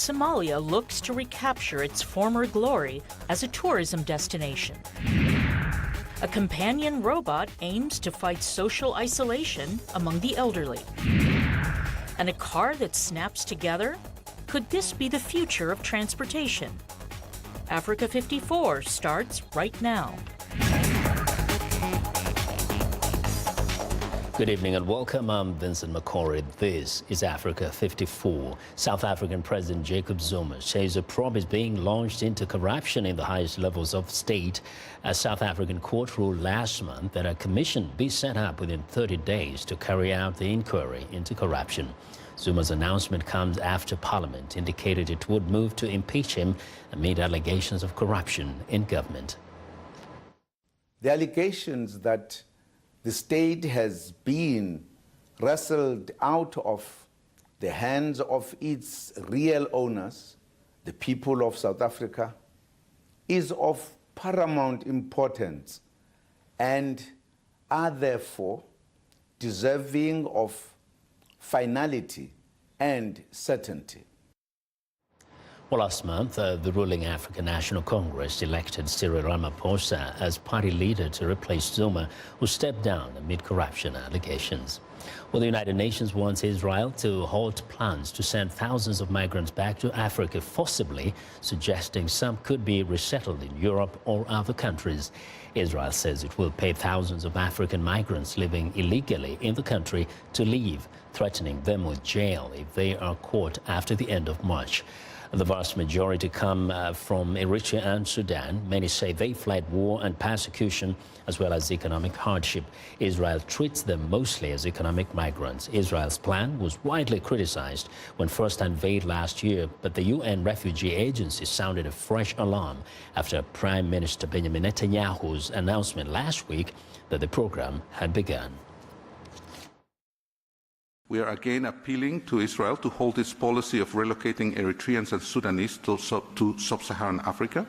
Somalia looks to recapture its former glory as a tourism destination. A companion robot aims to fight social isolation among the elderly. And a car that snaps together? Could this be the future of transportation? Africa 54 starts right now. Good evening and welcome. I'm Vincent Makori. This is Africa 54. South African President Jacob Zuma says a probe is being launched into corruption in the highest levels of state. A South African court ruled last month that a commission be set up within 30 days to carry out the inquiry into corruption. Zuma's announcement comes after Parliament indicated it would move to impeach him amid allegations of corruption in government. The allegations that the state has been wrestled out of the hands of its real owners, the people of South Africa, is of paramount importance and are therefore deserving of finality and certainty. Well, last month, the ruling African National Congress elected Cyril Ramaphosa as party leader to replace Zuma, who stepped down amid corruption allegations. Well, the United Nations wants Israel to halt plans to send thousands of migrants back to Africa forcibly, suggesting some could be resettled in Europe or other countries. Israel says it will pay thousands of African migrants living illegally in the country to leave, threatening them with jail if they are caught after the end of March. The vast majority come from Eritrea and Sudan. Many say they fled war and persecution as well as economic hardship. Israel treats them mostly as economic migrants. Israel's plan was widely criticized when first unveiled last year, but the UN Refugee Agency sounded a fresh alarm after Prime Minister Benjamin Netanyahu's announcement last week that the program had begun. We are again appealing to Israel to halt its policy of relocating Eritreans and Sudanese to sub-Saharan Africa.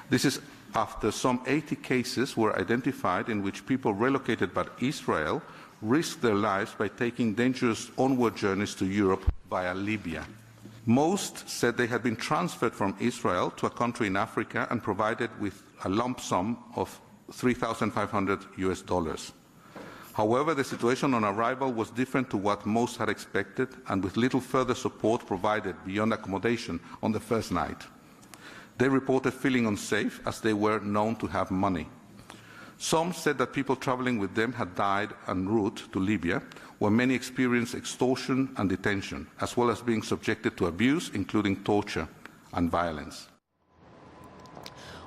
This is after some 80 cases were identified in which people relocated by Israel risked their lives by taking dangerous onward journeys to Europe via Libya. Most said they had been transferred from Israel to a country in Africa and provided with a lump sum of $3,500. However, the situation on arrival was different to what most had expected, and with little further support provided beyond accommodation on the first night. They reported feeling unsafe as they were known to have money. Some said that people traveling with them had died en route to Libya, where many experienced extortion and detention, as well as being subjected to abuse, including torture and violence.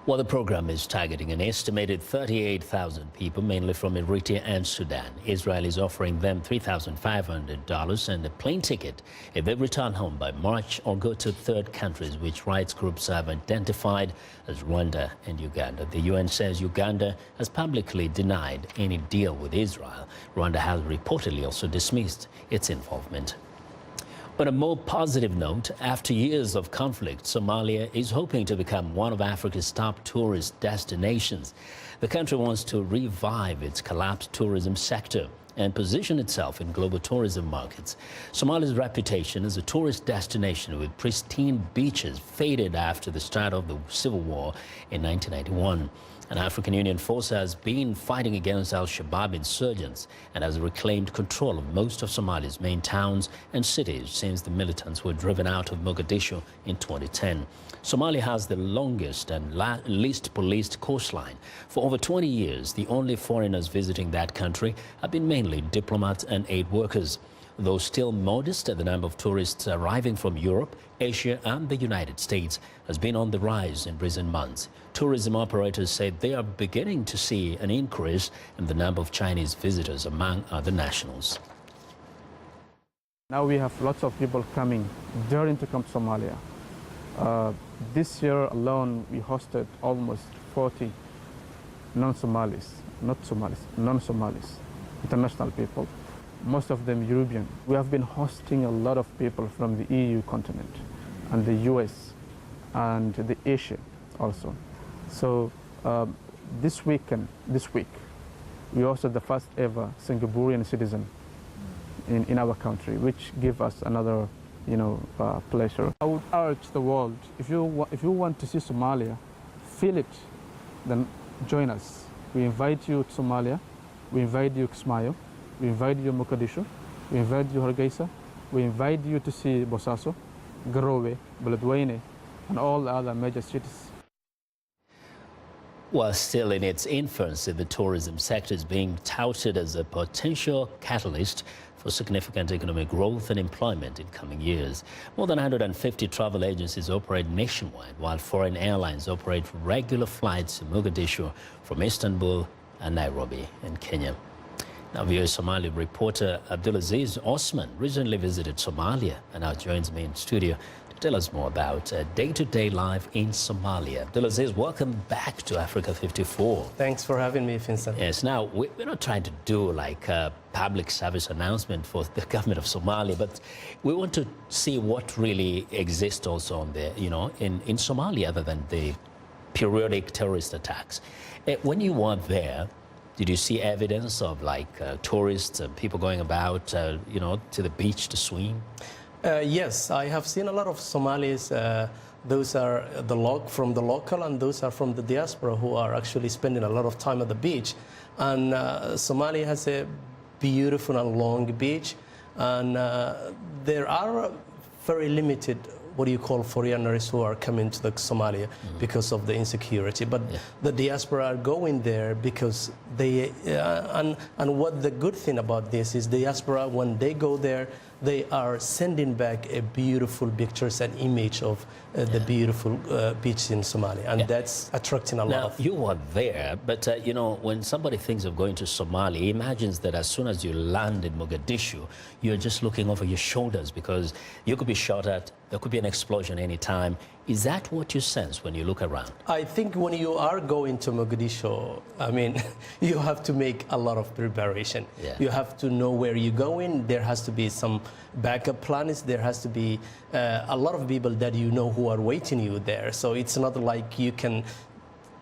Well, the program is targeting an estimated 38,000 people, mainly from Eritrea and Sudan. Israel is offering them $3,500 and a plane ticket if they return home by March or go to third countries, which rights groups have identified as Rwanda and Uganda. The UN says Uganda has publicly denied any deal with Israel. Rwanda has reportedly also dismissed its involvement. On a more positive note, after years of conflict, Somalia is hoping to become one of Africa's top tourist destinations. The country wants to revive its collapsed tourism sector and position itself in global tourism markets. Somalia's reputation as a tourist destination with pristine beaches faded after the start of the civil war in 1991. An African Union force has been fighting against al-Shabaab insurgents and has reclaimed control of most of Somalia's main towns and cities since the militants were driven out of Mogadishu in 2010. Somalia has the longest and least policed coastline. For over 20 years, the only foreigners visiting that country have been mainly diplomats and aid workers. Though still modest, the number of tourists arriving from Europe, Asia and the United States has been on the rise in recent months. Tourism operators say they are beginning to see an increase in the number of Chinese visitors among other nationals. Now we have lots of people coming, daring to come to Somalia. This year alone, we hosted almost 40 non-Somalis, international people. Most of them European. We have been hosting a lot of people from the EU continent and the US and the Asia also. So this week, we hosted the first ever Singaporean citizen in our country, which gave us another pleasure. I would urge the world, if you want to see Somalia, feel it, then join us. We invite you to Somalia, we invite you to Kismayo, we invite you to Mogadishu, we invite you to Hargeisa, we invite you to see Bosaso, Garowe, Beledweyne, and all the other major cities. While still in its infancy, the tourism sector is being touted as a potential catalyst for significant economic growth and employment in coming years. More than 150 travel agencies operate nationwide, while foreign airlines operate regular flights to Mogadishu from Istanbul and Nairobi in Kenya. Now, VOA Somali reporter Abdulaziz Osman recently visited Somalia and now joins me in studio to tell us more about day-to-day life in Somalia. Abdulaziz, welcome back to Africa 54. Thanks for having me, Vincent. Yes, now, we're not trying to do like a public service announcement for the government of Somalia, but we want to see what really exists also on the, in Somalia, other than the periodic terrorist attacks. When you were there, did you see evidence of like tourists and people going about, to the beach to swim? Yes, I have seen a lot of Somalis. Those are from the local, and those are from the diaspora who are actually spending a lot of time at the beach. And Somalia has a beautiful and long beach, and there are very limited foreigners who are coming to Somalia because of the insecurity. But the diaspora are going there because they, and what the good thing about this is diaspora, when they go there, they are sending back a beautiful pictures and image of the beautiful beach in Somalia, and that's attracting a lot of. You were there, but when somebody thinks of going to Somalia, he imagines that as soon as you land in Mogadishu, you're just looking over your shoulders because you could be shot at, there could be an explosion anytime. Is that what you sense when you look around? I think when you are going to Mogadishu, I mean, you have to make a lot of preparation. Yeah. You have to know where you're going. There has to be some backup plans. There has to be a lot of people that who are waiting you there. So it's not like you can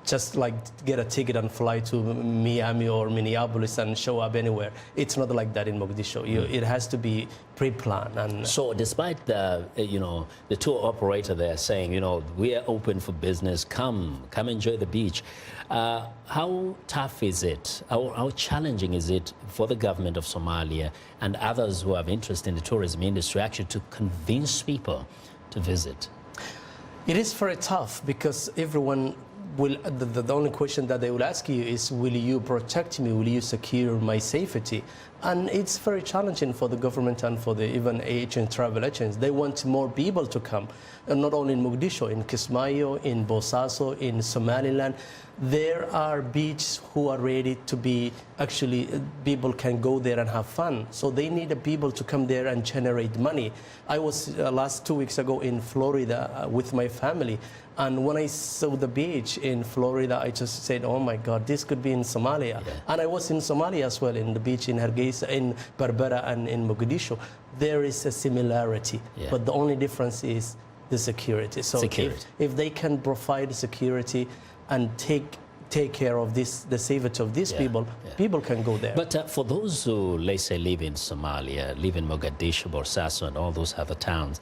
just like get a ticket and fly to Miami or Minneapolis and show up anywhere. It's not like that in Mogadishu. It has to be pre-planned. And so, despite the the tour operator there saying we are open for business, come enjoy the beach. How tough is it? How challenging is it for the government of Somalia and others who have interest in the tourism industry actually to convince people to visit? It is very tough because everyone. The only question that they will ask you is, will you protect me? Will you secure my safety? And it's very challenging for the government and for the even travel agents. They want more people to come, and not only in Mogadishu, in Kismayo, in Bosaso, in Somaliland. There are beaches who are ready to be, people can go there and have fun. So they need the people to come there and generate money. I was last 2 weeks ago in Florida with my family. And when I saw the beach in Florida, I just said, oh my God, this could be in Somalia. Yeah. And I was in Somalia as well, in the beach in Hargeisa, in Berbera, and in Mogadishu. There is a similarity, but the only difference is the security. So if they can provide security and take care of the safety of these people, people can go there. But for those who, let's say, live in Somalia, live in Mogadishu, Bosaso, and all those other towns,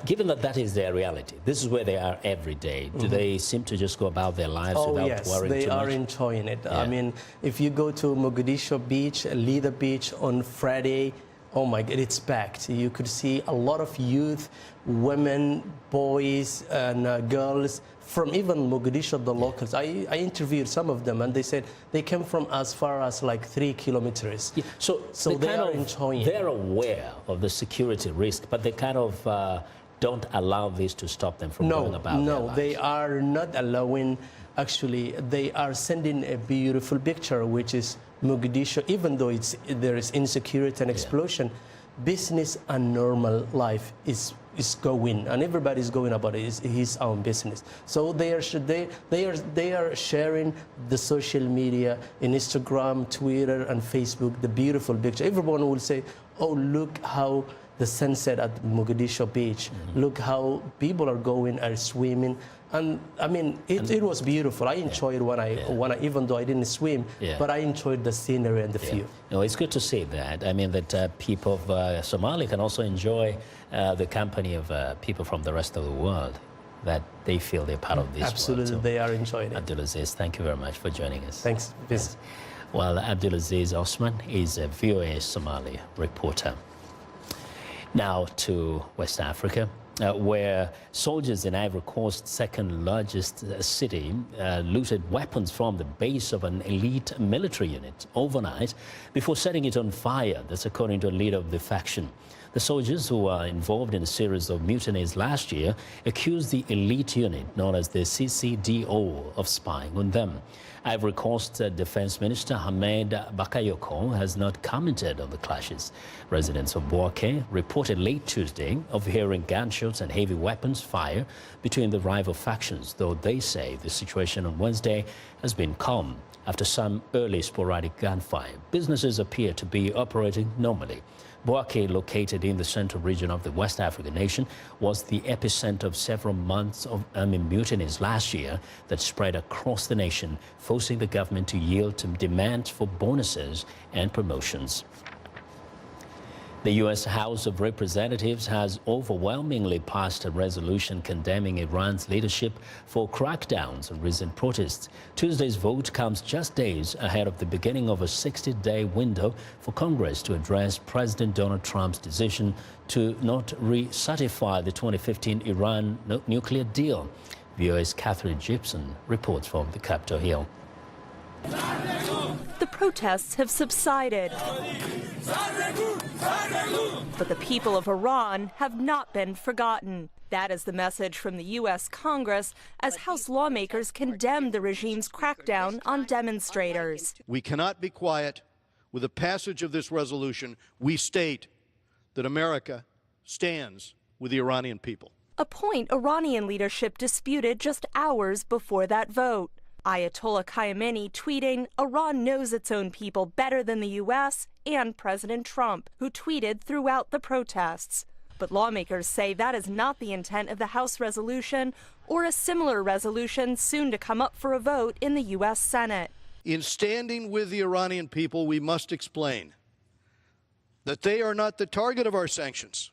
given that is their reality, this is where they are every day, do they seem to just go about their lives without worrying too much? Yes, they are enjoying it. I mean, if you go to Mogadishu beach, Lida beach on Friday, oh my God, it's packed. You could see a lot of youth, women, boys, and girls from even Mogadishu, the locals. I interviewed some of them, and they said they came from as far as like 3 kilometers. Yeah. So they are enjoying it. They're aware of the security risk, but they kind of don't allow this to stop them from going about their lives. No, they are not allowing. Actually, they are sending a beautiful picture, which is Mogadishu, even though there is insecurity and explosion, business and normal life is going, and everybody's going about his own business. So they are sharing the social media in Instagram, Twitter, and Facebook, the beautiful picture. Everyone will say, "Oh, look how the sunset at Mogadishu beach. Look how people are going, are swimming. And I mean, it was beautiful. I enjoyed when I even though I didn't swim, but I enjoyed the scenery and the view. No, it's good to see that. I mean, that people of Somalia can also enjoy the company of people from the rest of the world, that they feel they're part of this Absolutely, world. they are enjoying it. Abdulaziz, thank you very much for joining us. Thanks, Vincent. Well, Abdulaziz Osman is a VOA Somali reporter. Now to West Africa, where soldiers in Ivory Coast's second largest city looted weapons from the base of an elite military unit overnight before setting it on fire. That's according to a leader of the faction. The soldiers who were involved in a series of mutinies last year accused the elite unit, known as the CCDO, of spying on them. Ivory Coast Defense Minister Hamed Bakayoko has not commented on the clashes. Residents of Volce reported late Tuesday of hearing gunshots and heavy weapons fire between the rival factions, though they say the situation on Wednesday has been calm after some early sporadic gunfire. Businesses appear to be operating normally. Volce, located in the central region of the West African nation, was the epicenter of several months of mutinies last year that spread across the nation, forcing the government to yield to demands for bonuses and promotions. The U.S. House of Representatives has overwhelmingly passed a resolution condemning Iran's leadership for crackdowns on recent protests. Tuesday's vote comes just days ahead of the beginning of a 60-day window for Congress to address President Donald Trump's decision to not re-certify the 2015 Iran nuclear deal. VOA's Catherine Gibson reports from the Capitol Hill. The protests have subsided, but the people of Iran have not been forgotten. That is the message from the U.S. Congress as House lawmakers condemn the regime's crackdown on demonstrators. We cannot be quiet. With the passage of this resolution, we state that America stands with the Iranian people. A point Iranian leadership disputed just hours before that vote. Ayatollah Khamenei tweeting, Iran knows its own people better than the U.S. and President Trump, who tweeted throughout the protests. But lawmakers say that is not the intent of the House resolution or a similar resolution soon to come up for a vote in the U.S. Senate. In standing with the Iranian people, we must explain that they are not the target of our sanctions.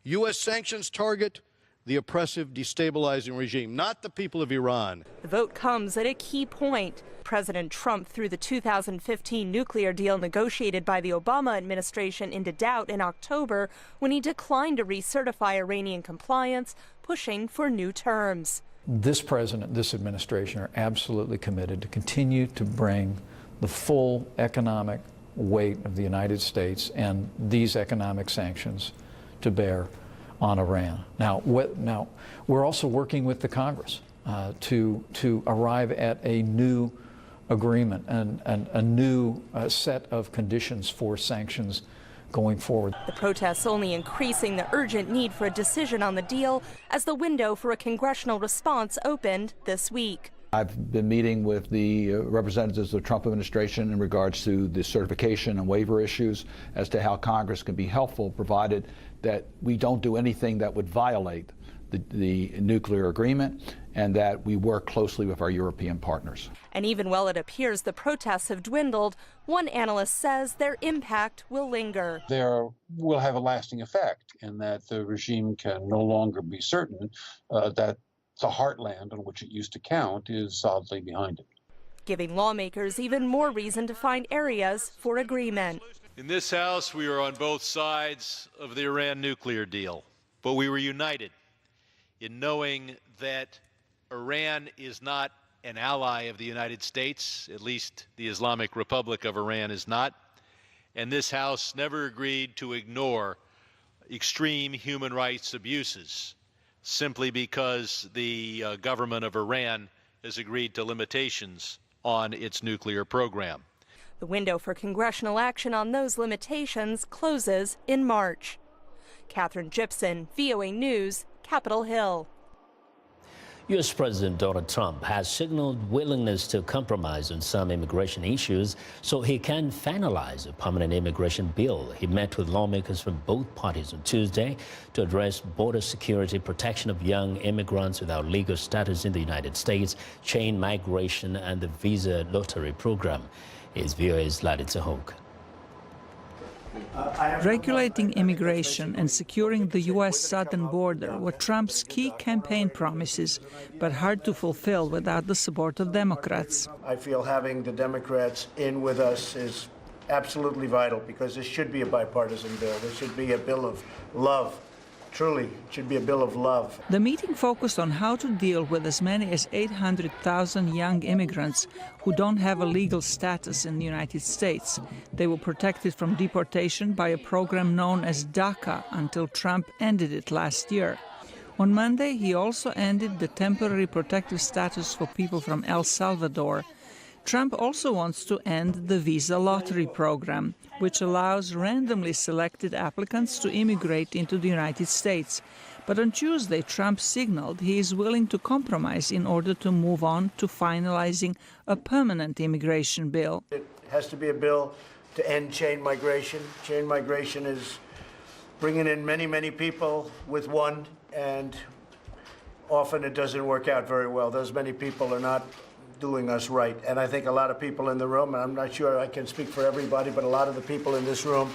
U.S. sanctions target the oppressive, destabilizing regime, not the people of Iran. The vote comes at a key point. President Trump threw the 2015 nuclear deal negotiated by the Obama administration into doubt in October when he declined to recertify Iranian compliance, pushing for new terms. This president, this administration are absolutely committed to continue to bring the full economic weight of the United States and these economic sanctions to bear on Iran. Now, we're also working with the Congress to arrive at a new agreement and a new set of conditions for sanctions going forward. The protests only increasing the urgent need for a decision on the deal as the window for a congressional response opened this week. I've been meeting with the representatives of the Trump administration in regards to the certification and waiver issues as to how Congress can be helpful, provided that we don't do anything that would violate the nuclear agreement and that we work closely with our European partners. And even while it appears the protests have dwindled, one analyst says their impact will linger. There will have a lasting effect in that the regime can no longer be certain that the heartland on which it used to count is solidly behind it, giving lawmakers even more reason to find areas for agreement. In this House, we are on both sides of the Iran nuclear deal, but we were united in knowing that Iran is not an ally of the United States, at least the Islamic Republic of Iran is not, and this House never agreed to ignore extreme human rights abuses simply because the government of Iran has agreed to limitations on its nuclear program. The window for congressional action on those limitations closes in March. Catherine Gibson, VOA News, Capitol Hill. U.S. President Donald Trump has signaled willingness to compromise on some immigration issues so he can finalize a permanent immigration bill. He met with lawmakers from both parties on Tuesday to address border security, protection of young immigrants without legal status in the United States, chain migration, and the visa lottery program. Here's VOA's Laditza Hoke. Regulating immigration and securing the U.S. southern border were Trump's key campaign promises, but hard to fulfill without the support of Democrats. I feel having the Democrats in with us is absolutely vital because this should be a bipartisan bill. This should be a bill of love. Truly, it should be a bill of love. The meeting focused on how to deal with as many as 800,000 young immigrants who don't have a legal status in the United States. They were protected from deportation by a program known as DACA until Trump ended it last year. On Monday, he also ended the temporary protective status for people from El Salvador. Trump also wants to end the visa lottery program, which allows randomly selected applicants to immigrate into the United States. But on Tuesday, Trump signaled he is willing to compromise in order to move on to finalizing a permanent immigration bill. It has to be a bill to end chain migration. Chain migration is bringing in many, many people with one, and often it doesn't work out very well. Those many people are not doing us right. And I think a lot of people in the room, and I'm not sure I can speak for everybody, but a lot of the people in this room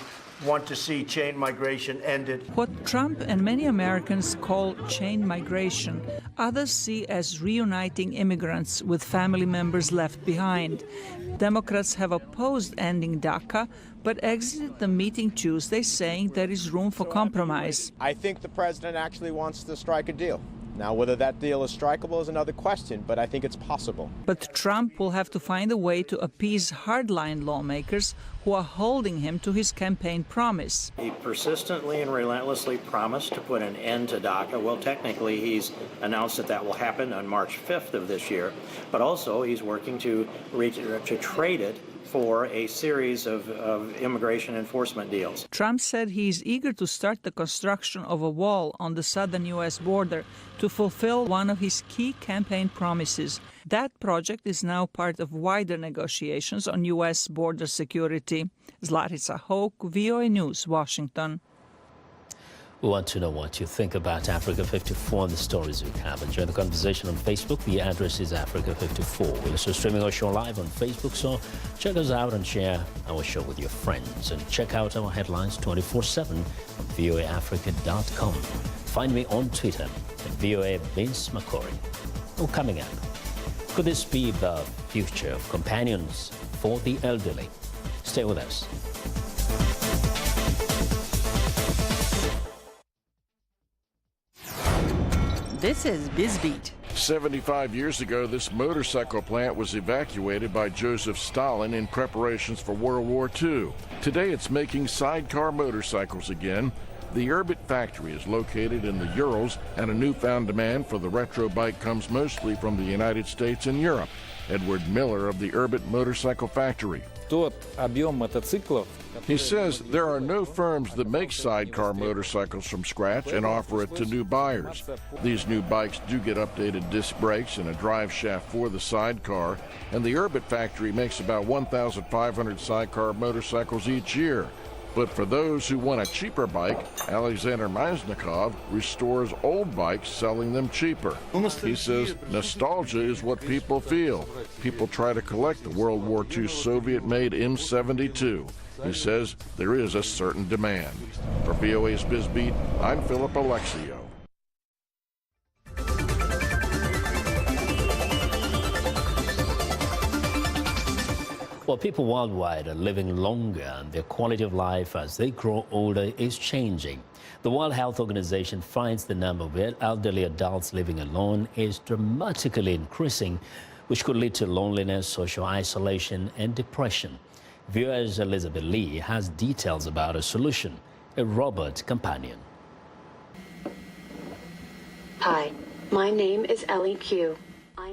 want to see chain migration ended. What Trump and many Americans call chain migration, others see as reuniting immigrants with family members left behind. Democrats have opposed ending DACA, but exited the meeting Tuesday saying there is room for compromise. I think the president actually wants to strike a deal. Now, whether that deal is strikeable is another question, but I think it's possible. But Trump will have to find a way to appease hardline lawmakers who are holding him to his campaign promise. He persistently and relentlessly promised to put an end to DACA. Well, technically, he's announced that that will happen on March 5th of this year, but also he's working to trade it for a series of immigration enforcement deals. Trump said he is eager to start the construction of a wall on the southern U.S. border to fulfill one of his key campaign promises. That project is now part of wider negotiations on U.S. border security. Zlatica Hoke, VOA News, Washington. We want to know what you think about Africa 54 and the stories we have. And join the conversation on Facebook. The address is Africa54. We're also streaming our show live on Facebook, so check us out and share our show with your friends. And check out our headlines 24/7 on voaafrica.com. Find me on Twitter at VOA Vince Makori. Oh, coming up, could this be the future of companions for the elderly? Stay with us. This is BizBeat. 75 years ago, this motorcycle plant was evacuated by Joseph Stalin in preparations for World War II. Today, it's making sidecar motorcycles again. The Urbit factory is located in the Urals, and a newfound demand for the retro bike comes mostly from the United States and Europe. Edward Miller of the Urbit Motorcycle Factory. He says there are no firms that make sidecar motorcycles from scratch and offer it to new buyers. These new bikes do get updated disc brakes and a drive shaft for the sidecar, and the Urbit factory makes about 1,500 sidecar motorcycles each year. But for those who want a cheaper bike, Alexander Maznikov restores old bikes, selling them cheaper. He says nostalgia is what people feel. People try to collect the World War II Soviet-made M72. He says there is a certain demand. For VOA's BizBeat, I'm Philip Alexio. Well, people worldwide are living longer, and their quality of life as they grow older is changing. The World Health Organization finds the number of elderly adults living alone is dramatically increasing, which could lead to loneliness, social isolation, and depression. VOA's Elizabeth Lee has details about a solution, a robot companion. Hi, my name is Ellie Q.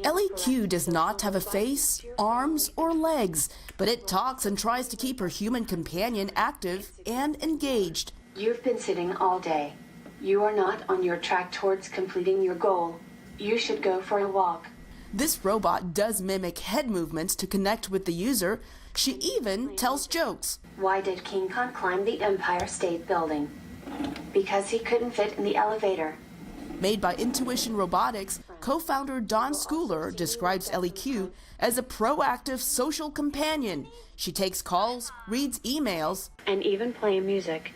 Ellie Q does not have a face, arms, or legs, but it talks and tries to keep her human companion active and engaged. You've been sitting all day. You are not on your track towards completing your goal. You should go for a walk. This robot does mimic head movements to connect with the user. She even tells jokes. Why did King Kong climb the Empire State Building? Because he couldn't fit in the elevator. Made by Intuition Robotics, co-founder Don Schooler describes LEQ as a proactive social companion. She takes calls, reads emails, and even play music.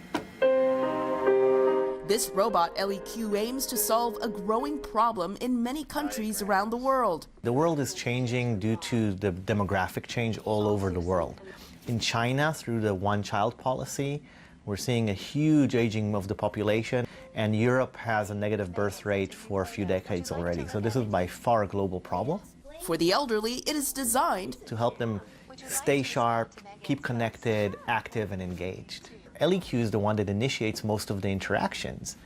This robot LEQ aims to solve a growing problem in many countries around the world. The world is changing due to the demographic change all over the world. In China, through the one-child policy, we're seeing a huge aging of the population, and Europe has a negative birth rate for a few decades already. So this is by far a global problem. For the elderly, it is designed to help them stay sharp, keep connected, active, and engaged. LEQ is the one that initiates most of the interactions.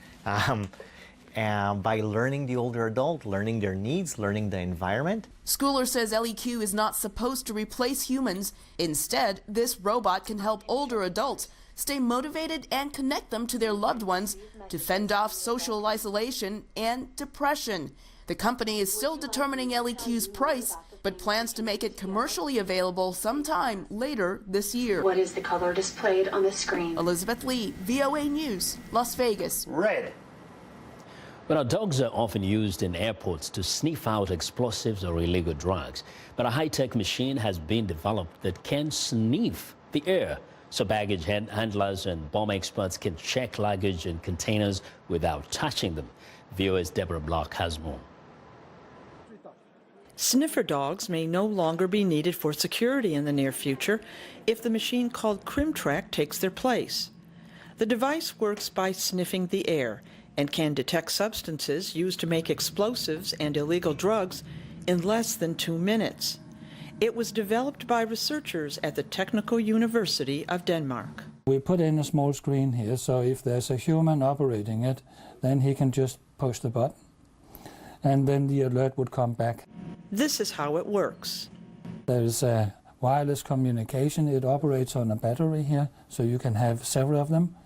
And by learning the older adult, learning their needs, learning the environment. Schooler says LEQ is not supposed to replace humans. Instead, this robot can help older adults stay motivated and connect them to their loved ones to fend off social isolation and depression. The company is still determining LEQ's price, but plans to make it commercially available sometime later this year. What is the color displayed on the screen? Elizabeth Lee, VOA News, Las Vegas. Red. Well, dogs are often used in airports to sniff out explosives or illegal drugs. But a high-tech machine has been developed that can sniff the air, so baggage handlers and bomb experts can check luggage and containers without touching them. VOA's Deborah Block has more. Sniffer dogs may no longer be needed for security in the near future if the machine called CrimTrack takes their place. The device works by sniffing the air and can detect substances used to make explosives and illegal drugs in less than 2 minutes. It was developed by researchers at the Technical University of Denmark. We put in a small screen here, so if there's a human operating it, then he can just push the button, and then the alert would come back. This is how it works. There's a wireless communication. It operates on a battery here, so you can have several of them.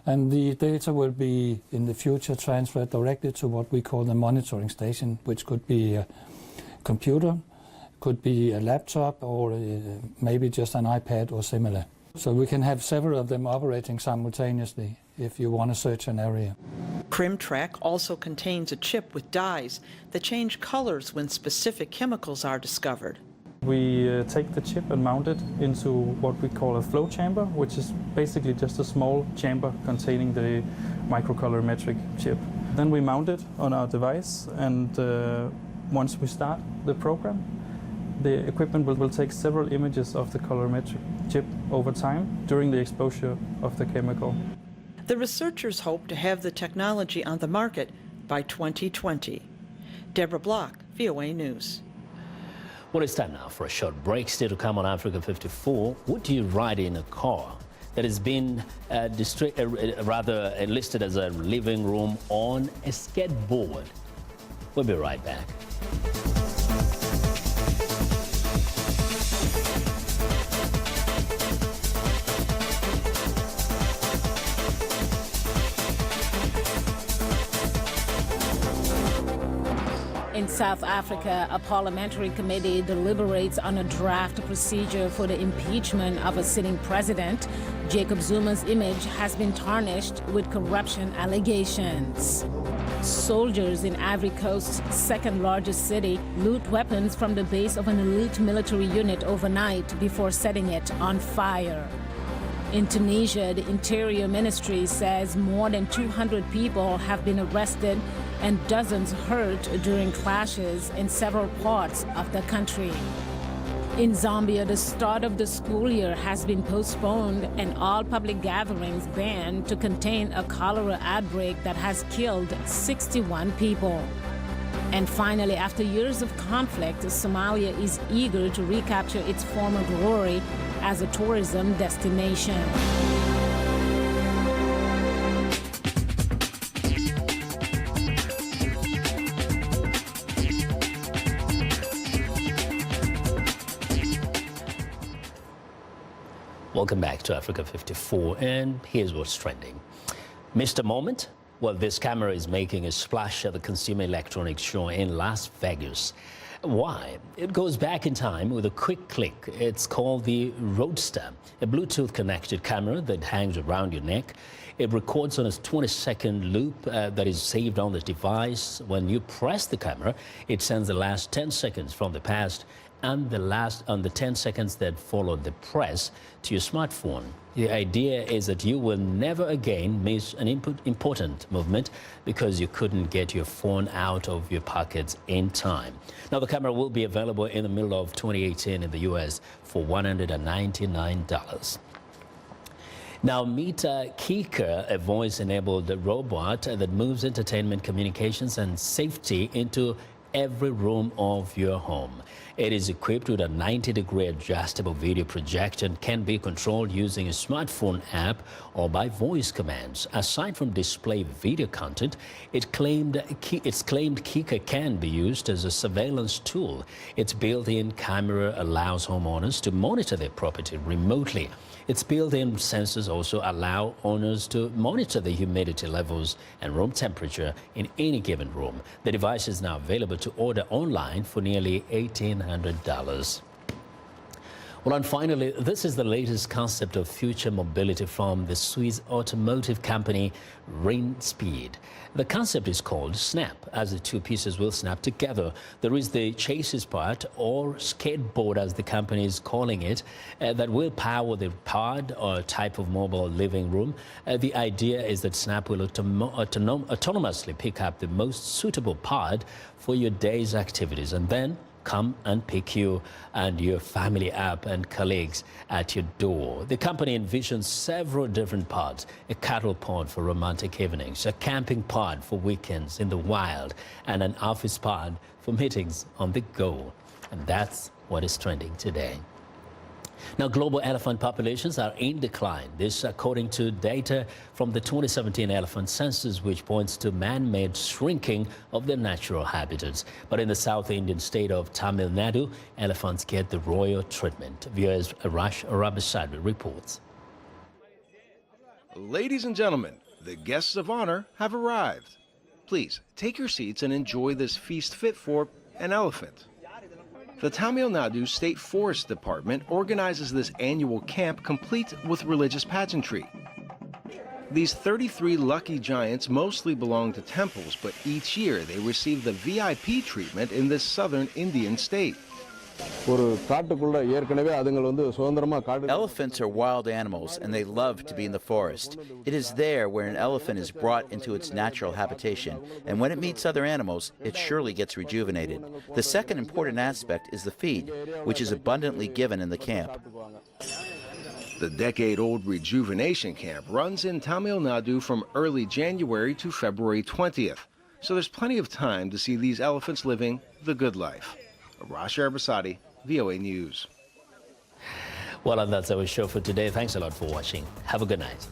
And the data will be, in the future, transferred directly to what we call the monitoring station, which could be a computer, could be a laptop, or maybe just an iPad or similar. So we can have several of them operating simultaneously if you want to search an area. CrimTrack also contains a chip with dyes that change colors when specific chemicals are discovered. We take the chip and mount it into what we call a flow chamber, which is basically just a small chamber containing the microcolorimetric chip. Then we mount it on our device, and once we start the program, the equipment will take several images of the colorimetric chip over time during the exposure of the chemical. The researchers hope to have the technology on the market by 2020. Deborah Block, VOA News. Well, it's time now for a short break. Still to come on Africa 54. Would you ride in a car that has been listed as a living room on a skateboard? We'll be right back. In South Africa, a parliamentary committee deliberates on a draft procedure for the impeachment of a sitting president. Jacob Zuma's image has been tarnished with corruption allegations. Soldiers in Ivory Coast's second largest city loot weapons from the base of an elite military unit overnight before setting it on fire. In Tunisia, the Interior Ministry says more than 200 people have been arrested and dozens hurt during clashes in several parts of the country. In Zambia, the start of the school year has been postponed and all public gatherings banned to contain a cholera outbreak that has killed 61 people. And finally, after years of conflict, Somalia is eager to recapture its former glory as a tourism destination. Welcome back to Africa 54, and here's what's trending. Missed a moment? Well, this camera is making a splash at the Consumer Electronics Show in Las Vegas. Why? It goes back in time with a quick click. It's called the Roadster, a Bluetooth-connected camera that hangs around your neck. It records on a 20-second loop that is saved on the device. When you press the camera, it sends the last 10 seconds from the past and the 10 seconds that followed the press to your smartphone. The idea is that you will never again miss an important movement because you couldn't get your phone out of your pockets in time. Now, the camera will be available in the middle of 2018 in the U.S. for $199. Now, meet Kika, a voice-enabled robot that moves entertainment, communications, and safety into every room of your home. It is equipped with a 90-degree adjustable video projector and can be controlled using a smartphone app or by voice commands. Aside from display video content, it's claimed Kika can be used as a surveillance tool. Its built-in camera allows homeowners to monitor their property remotely. Its built-in sensors also allow owners to monitor the humidity levels and room temperature in any given room. The device is now available to order online for nearly $1,800. Well, and finally, this is the latest concept of future mobility from the Swiss automotive company Rinspeed. The concept is called Snap, as the two pieces will snap together. There is the chassis part, or skateboard as the company is calling it, that will power the pod or type of mobile living room. The idea is that Snap will autonomously pick up the most suitable pod for your day's activities and then come and pick you and your family up and colleagues at your door. The company envisions several different pods: a cattle pod for romantic evenings, a camping pod for weekends in the wild, and an office pod for meetings on the go. And that's what is trending today. Now, global elephant populations are in decline. This according to data from the 2017 elephant census, which points to man-made shrinking of their natural habitats. But in the South Indian state of Tamil Nadu, elephants get the royal treatment. Viewers Arash Arabasadi reports. Ladies and gentlemen, the guests of honor have arrived. Please take your seats and enjoy this feast fit for an elephant. The Tamil Nadu State Forest Department organizes this annual camp complete with religious pageantry. These 33 lucky giants mostly belong to temples, but each year they receive the VIP treatment in this southern Indian state. Elephants are wild animals and they love to be in the forest. It is there where an elephant is brought into its natural habitation, and when it meets other animals, it surely gets rejuvenated. The second important aspect is the feed, which is abundantly given in the camp. The decade-old rejuvenation camp runs in Tamil Nadu from early January to February 20th, so there's plenty of time to see these elephants living the good life. Arash Arabasadi, VOA News. Well, and that's our show for today. Thanks a lot for watching. Have a good night.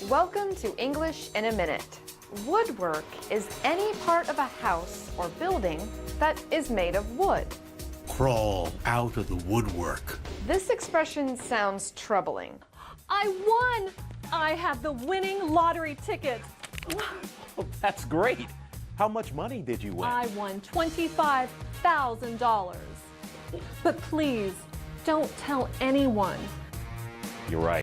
Welcome to English in a Minute. Woodwork is any part of a house or building that is made of wood. Crawl out of the woodwork. This expression sounds troubling. I won! I have the winning lottery ticket. Oh, that's great. How much money did you win? I won $25,000. But please, don't tell anyone. You're right.